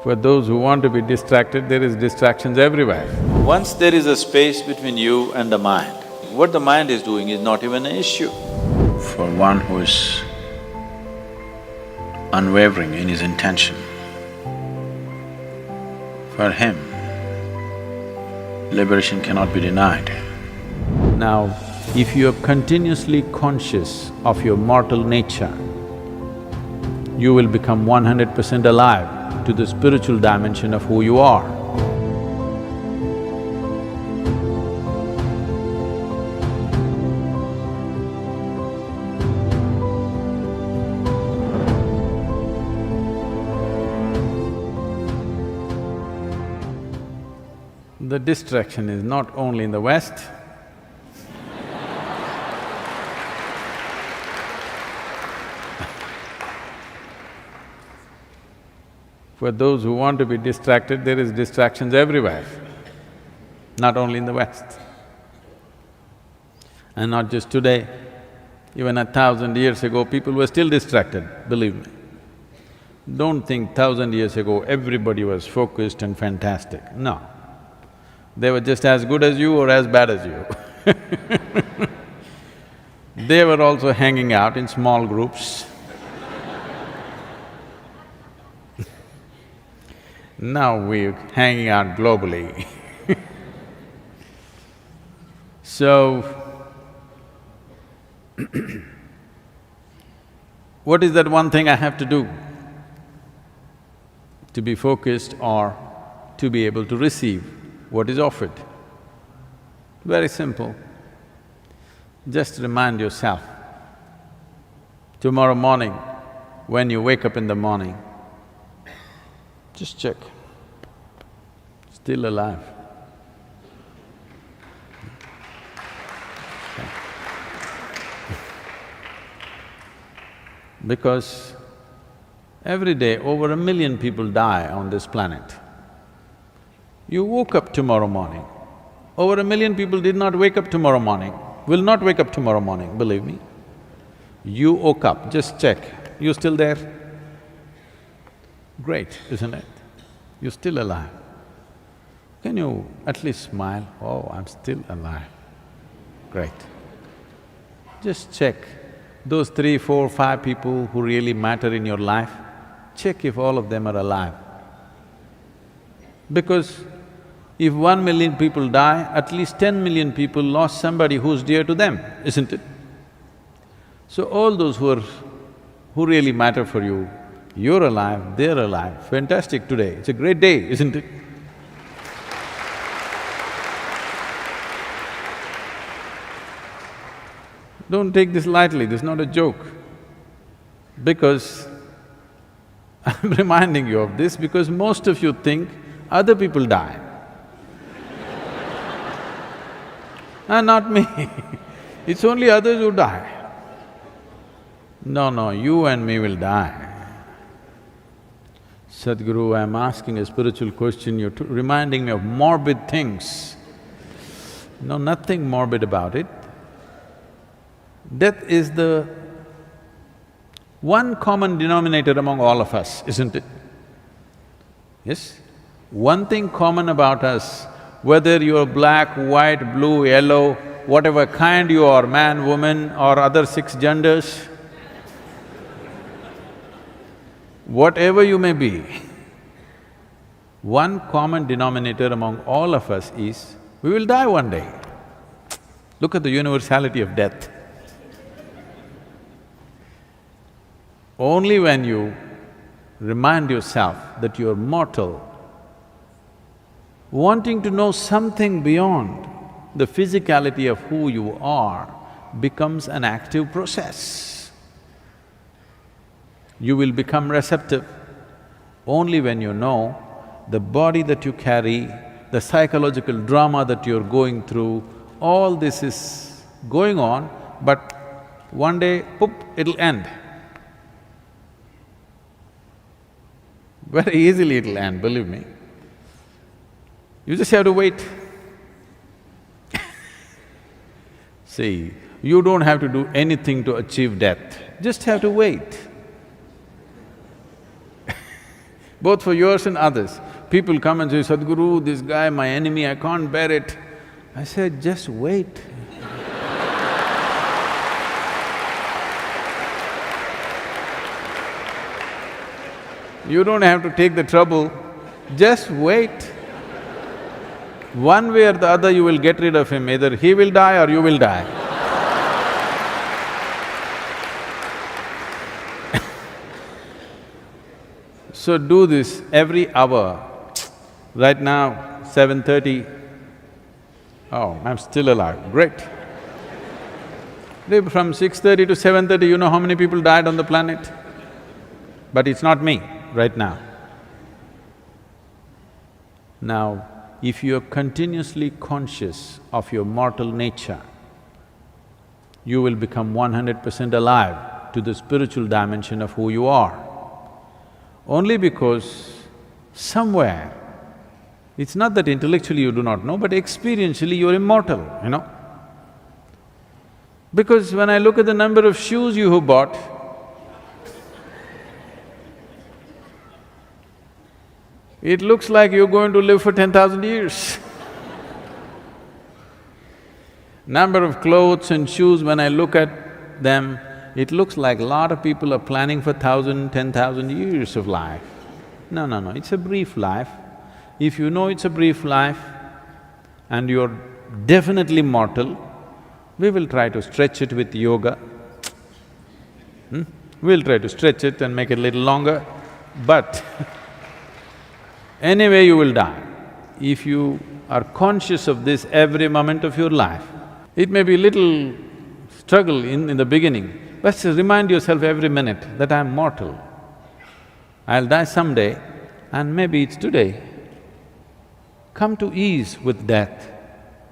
For those who want to be distracted, there is distractions everywhere. Once there is a space between you and the mind, what the mind is doing is not even an issue. For one who is unwavering in his intention, for him, liberation cannot be denied. Now, if you are continuously conscious of your mortal nature, you will become 100% alive to the spiritual dimension of who you are. The distraction is not only in the West, for those who want to be distracted, there is distractions everywhere, not only in the West. And not just today, even 1,000 years ago, people were still distracted, believe me. Don't think 1,000 years ago everybody was focused and fantastic, no. They were just as good as you or as bad as you. They were also hanging out in small groups. Now we're hanging out globally. So, what is that one thing I have to do to be focused or to be able to receive what is offered? Very simple. Just remind yourself, tomorrow morning, when you wake up in the morning, just check, still alive. Because every day over 1 million people die on this planet. You woke up tomorrow morning, over 1 million people did not wake up tomorrow morning, will not wake up tomorrow morning, believe me. You woke up, just check, you still there? Great, isn't it? You're still alive. Can you at least smile? Oh, I'm still alive. Great. Just check those 3, 4, 5 people who really matter in your life, check if all of them are alive. Because if 1 million people die, at least 10 million people lost somebody who's dear to them, isn't it? So all those who really matter for you, you're alive, they're alive, fantastic today, it's a great day, isn't it? Don't take this lightly, this is not a joke. Because I'm reminding you of this because most of you think other people die. Not me, it's only others who die. No, you and me will die. Sadhguru, I'm asking a spiritual question, you're reminding me of morbid things. No, nothing morbid about it. Death is the one common denominator among all of us, isn't it? Yes? One thing common about us, whether you're black, white, blue, yellow, whatever kind you are, man, woman or other 6 genders, whatever you may be, one common denominator among all of us is, we will die one day. Look at the universality of death. Only when you remind yourself that you are mortal, wanting to know something beyond the physicality of who you are becomes an active process. You will become receptive only when you know the body that you carry, the psychological drama that you're going through, all this is going on, but one day, poop, it'll end. Very easily it'll end, believe me. You just have to wait. See, you don't have to do anything to achieve death, just have to wait. both for yours and others. People come and say, Sadhguru, this guy, my enemy, I can't bear it. I said, just wait. You don't have to take the trouble, just wait. One way or the other you will get rid of him, either he will die or you will die. So do this every hour. Right now, 7:30. Oh, I'm still alive, great. From 6:30 to 7:30, you know how many people died on the planet? But it's not me right now. Now, if you're continuously conscious of your mortal nature, you will become 100% alive to the spiritual dimension of who you are. Only because somewhere, it's not that intellectually you do not know, but experientially you're immortal, you know. Because when I look at the number of shoes you have bought, it looks like you're going to live for 10,000 years. Number of clothes and shoes, when I look at them, it looks like a lot of people are planning for 1,000, 10,000 years of life. No, no, no, it's a brief life. If you know it's a brief life and you're definitely mortal, we will try to stretch it with yoga. We'll try to stretch it and make it a little longer, but anyway you will die. If you are conscious of this every moment of your life, it may be a little struggle in the beginning, but just remind yourself every minute that I'm mortal. I'll die someday and maybe it's today. Come to ease with death,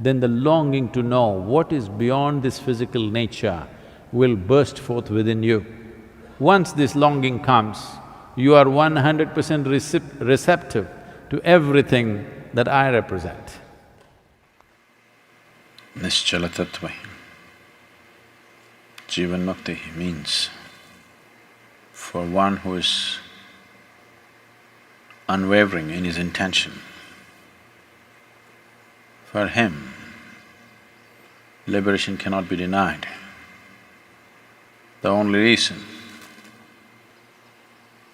then the longing to know what is beyond this physical nature will burst forth within you. Once this longing comes, you are 100% receptive to everything that I represent. Nischala tattva, Jivan Mukti means for one who is unwavering in his intention. For him, liberation cannot be denied. The only reason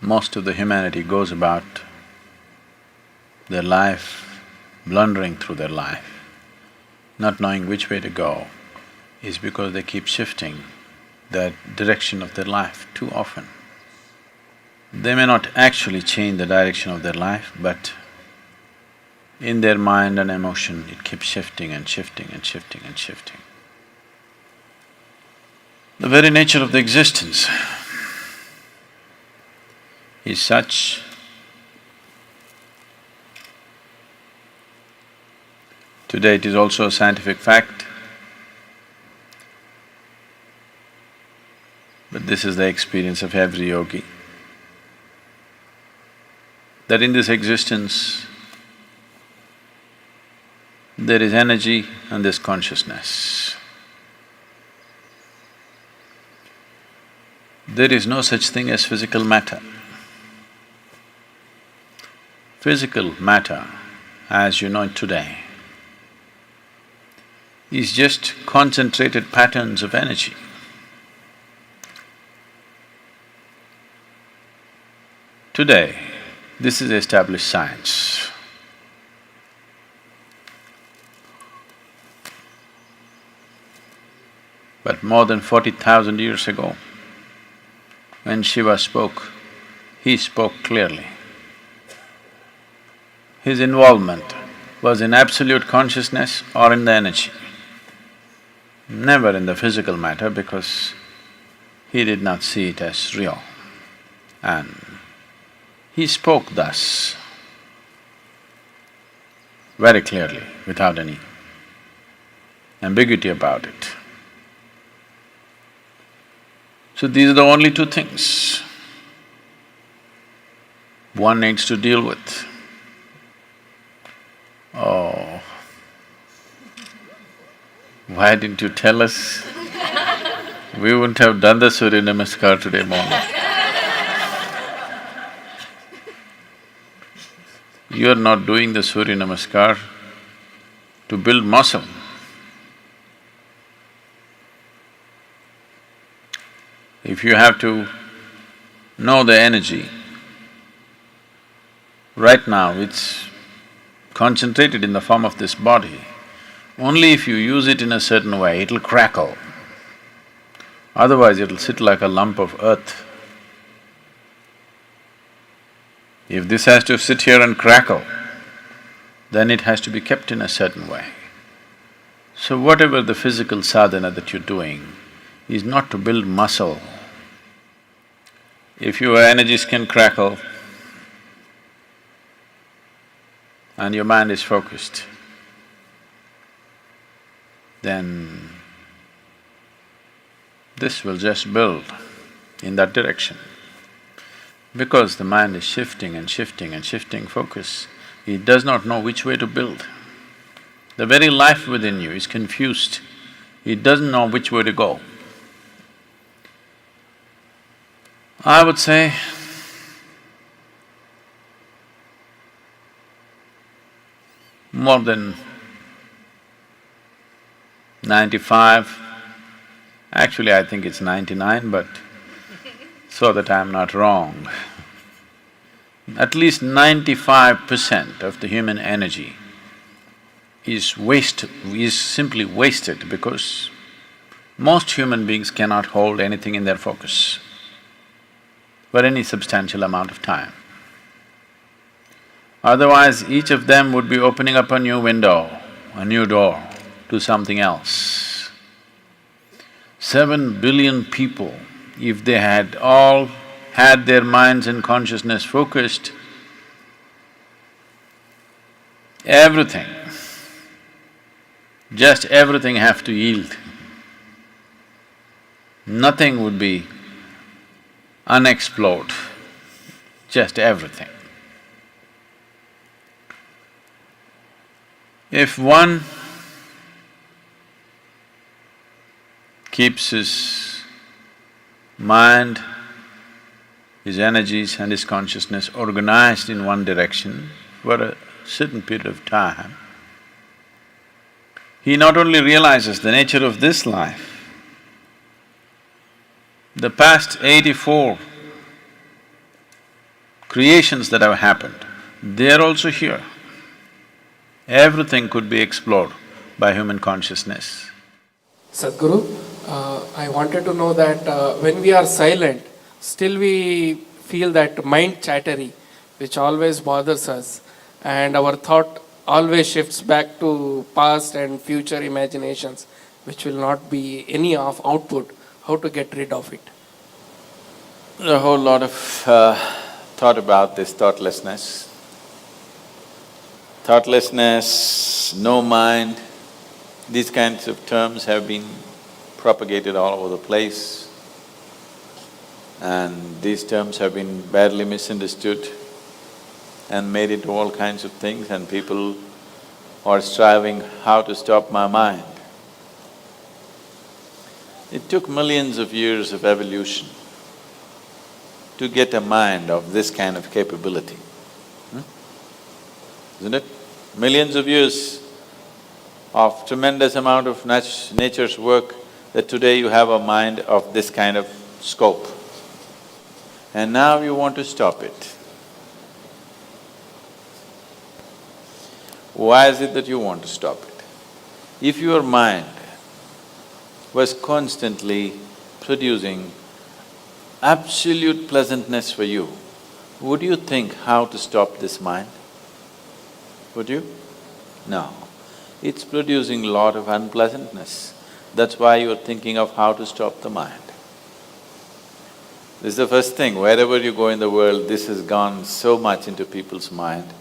most of the humanity goes about their life, blundering through their life, not knowing which way to go, is because they keep shifting the direction of their life too often. They may not actually change the direction of their life, but in their mind and emotion, it keeps shifting and shifting and shifting and shifting. The very nature of the existence is such today it is also a scientific fact, but this is the experience of every yogi, that in this existence, there is energy and there's consciousness. There is no such thing as physical matter. Physical matter, as you know it today, is just concentrated patterns of energy. Today, this is established science. But more than 40,000 years ago, when Shiva spoke, he spoke clearly. His involvement was in absolute consciousness or in the energy, never in the physical matter, because he did not see it as real. And he spoke thus, very clearly, without any ambiguity about it. So these are the only two things one needs to deal with. Oh, why didn't you tell us? We wouldn't have done the Surya Namaskar today morning. You're not doing the Surya Namaskar to build muscle. If you have to know the energy, right now it's concentrated in the form of this body. Only if you use it in a certain way, it'll crackle. Otherwise, it'll sit like a lump of earth. If this has to sit here and crackle, then it has to be kept in a certain way. So whatever the physical sadhana that you're doing is not to build muscle. If your energies can crackle and your mind is focused, then this will just build in that direction. Because the mind is shifting and shifting and shifting focus, it does not know which way to build. The very life within you is confused, it doesn't know which way to go. I would say, more than 95, actually I think it's 99, but so that I'm not wrong, at least 95% of the human energy is simply wasted because most human beings cannot hold anything in their focus for any substantial amount of time. Otherwise, each of them would be opening up a new window, a new door to something else. 7 billion people, if they had all had their minds and consciousness focused, everything, just everything have to yield. Nothing would be unexplored, just everything. If one keeps his mind, his energies and his consciousness organized in one direction for a certain period of time, he not only realizes the nature of this life, the past 84 creations that have happened, they're also here. Everything could be explored by human consciousness. Sadhguru, I wanted to know that when we are silent, still we feel that mind chattery which always bothers us, and our thought always shifts back to past and future imaginations which will not be any of output. How to get rid of it? There's a whole lot of thought about this thoughtlessness. Thoughtlessness, no mind, these kinds of terms have been propagated all over the place, and these terms have been badly misunderstood and made into all kinds of things, and people are striving how to stop my mind. It took millions of years of evolution to get a mind of this kind of capability, isn't it? Millions of years of tremendous amount of nature's work that today you have a mind of this kind of scope. And now you want to stop it. Why is it that you want to stop it? If your mind was constantly producing absolute pleasantness for you, would you think how to stop this mind? Would you? No. It's producing a lot of unpleasantness. That's why you're thinking of how to stop the mind. This is the first thing, wherever you go in the world, this has gone so much into people's mind.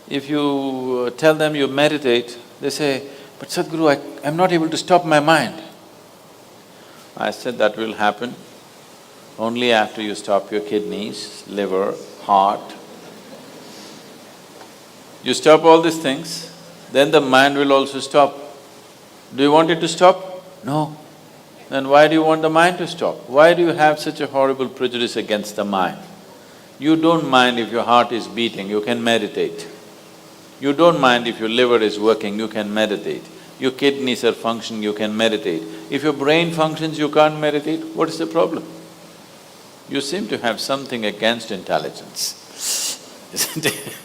If you tell them you meditate, they say, "But Sadhguru, I'm not able to stop my mind." I said, that will happen only after you stop your kidneys, liver, heart. You stop all these things, then the mind will also stop. Do you want it to stop? No. Then why do you want the mind to stop? Why do you have such a horrible prejudice against the mind? You don't mind if your heart is beating, you can meditate. You don't mind if your liver is working, you can meditate. Your kidneys are functioning, you can meditate. If your brain functions, you can't meditate, what is the problem? You seem to have something against intelligence, isn't it?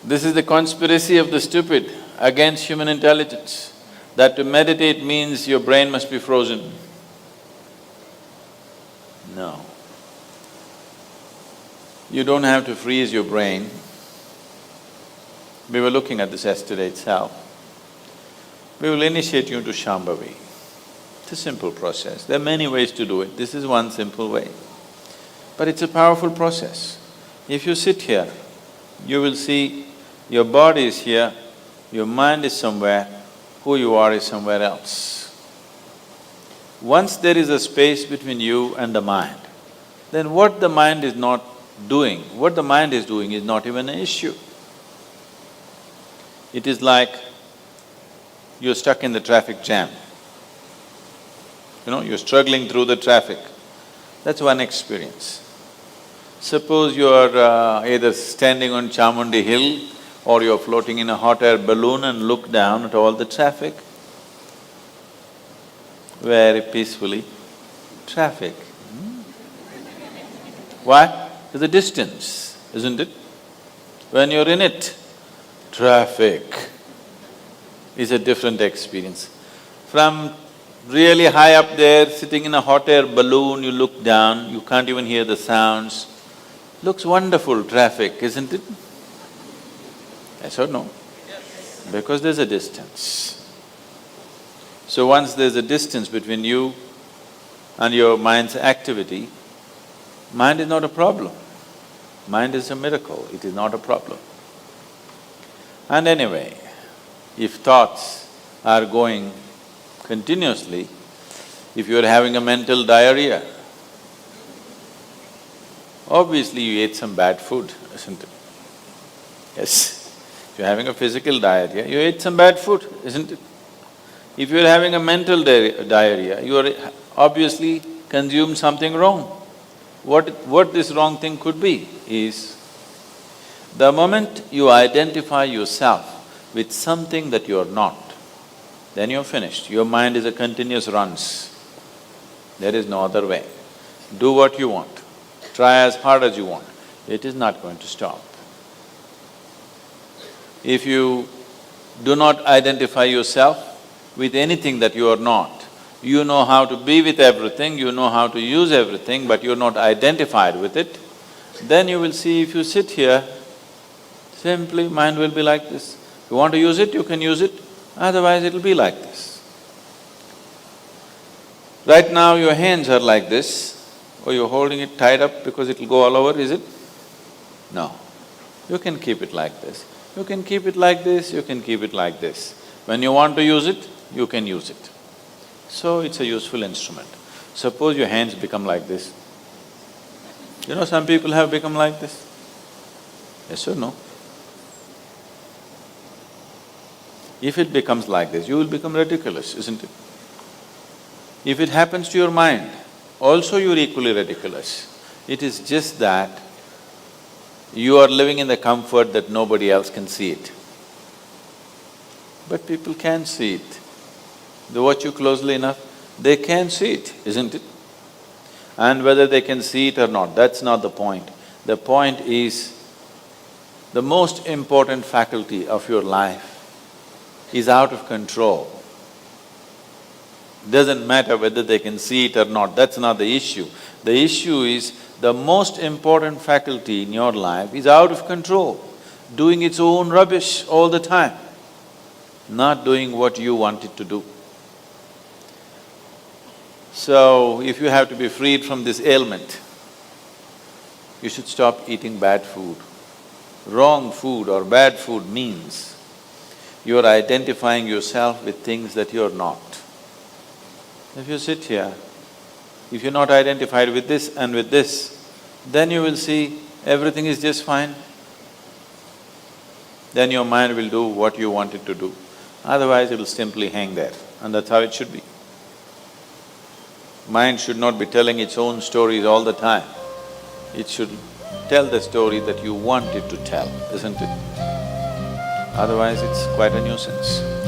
This is the conspiracy of the stupid against human intelligence, that to meditate means your brain must be frozen. No. You don't have to freeze your brain. We were looking at this yesterday itself. We will initiate you into Shambhavi. It's a simple process. There are many ways to do it. This is one simple way. But it's a powerful process. If you sit here, you will see your body is here, your mind is somewhere, who you are is somewhere else. Once there is a space between you and the mind, then what the mind is not doing, what the mind is doing is not even an issue. It is like you're stuck in the traffic jam. You're struggling through the traffic. That's one experience. Suppose you're either standing on Chamundi Hill or you're floating in a hot air balloon and look down at all the traffic. Very peacefully, traffic. Why? There's a distance, isn't it? When you're in it, traffic is a different experience. From really high up there, sitting in a hot air balloon, you look down, you can't even hear the sounds. Looks wonderful, traffic, isn't it? Yes or no? Because there's a distance. So once there's a distance between you and your mind's activity, mind is not a problem. Mind is a miracle, it is not a problem. And anyway, if thoughts are going continuously, if you're having a mental diarrhea, obviously you ate some bad food, isn't it? Yes. If you're having a physical diarrhea, you ate some bad food, isn't it? If you're having a mental diarrhea, you are obviously consumed something wrong. What this wrong thing could be is, the moment you identify yourself with something that you're not, then you're finished. Your mind is a continuous runs. There is no other way. Do what you want, try as hard as you want, it is not going to stop. If you do not identify yourself with anything that you are not, you know how to be with everything, you know how to use everything, but you're not identified with it, then you will see if you sit here, simply mind will be like this. If you want to use it, you can use it, otherwise it'll be like this. Right now your hands are like this, or you're holding it tied up because it'll go all over, is it? No. You can keep it like this. You can keep it like this, you can keep it like this. When you want to use it, you can use it. So it's a useful instrument. Suppose your hands become like this. Some people have become like this. Yes or no? If it becomes like this, you will become ridiculous, isn't it? If it happens to your mind, also you're equally ridiculous. It is just that you are living in the comfort that nobody else can see it. But people can see it. They watch you closely enough, they can see it, isn't it? And whether they can see it or not, that's not the point. The point is, the most important faculty of your life is out of control. Doesn't matter whether they can see it or not, that's not the issue. The issue is, the most important faculty in your life is out of control, doing its own rubbish all the time, not doing what you want it to do. So, if you have to be freed from this ailment, you should stop eating bad food. Wrong food or bad food means you are identifying yourself with things that you're not. If you sit here, if you're not identified with this and with this, then you will see everything is just fine. Then your mind will do what you want it to do. Otherwise, it'll simply hang there, and that's how it should be. Mind should not be telling its own stories all the time. It should tell the story that you want it to tell, isn't it? Otherwise, it's quite a nuisance.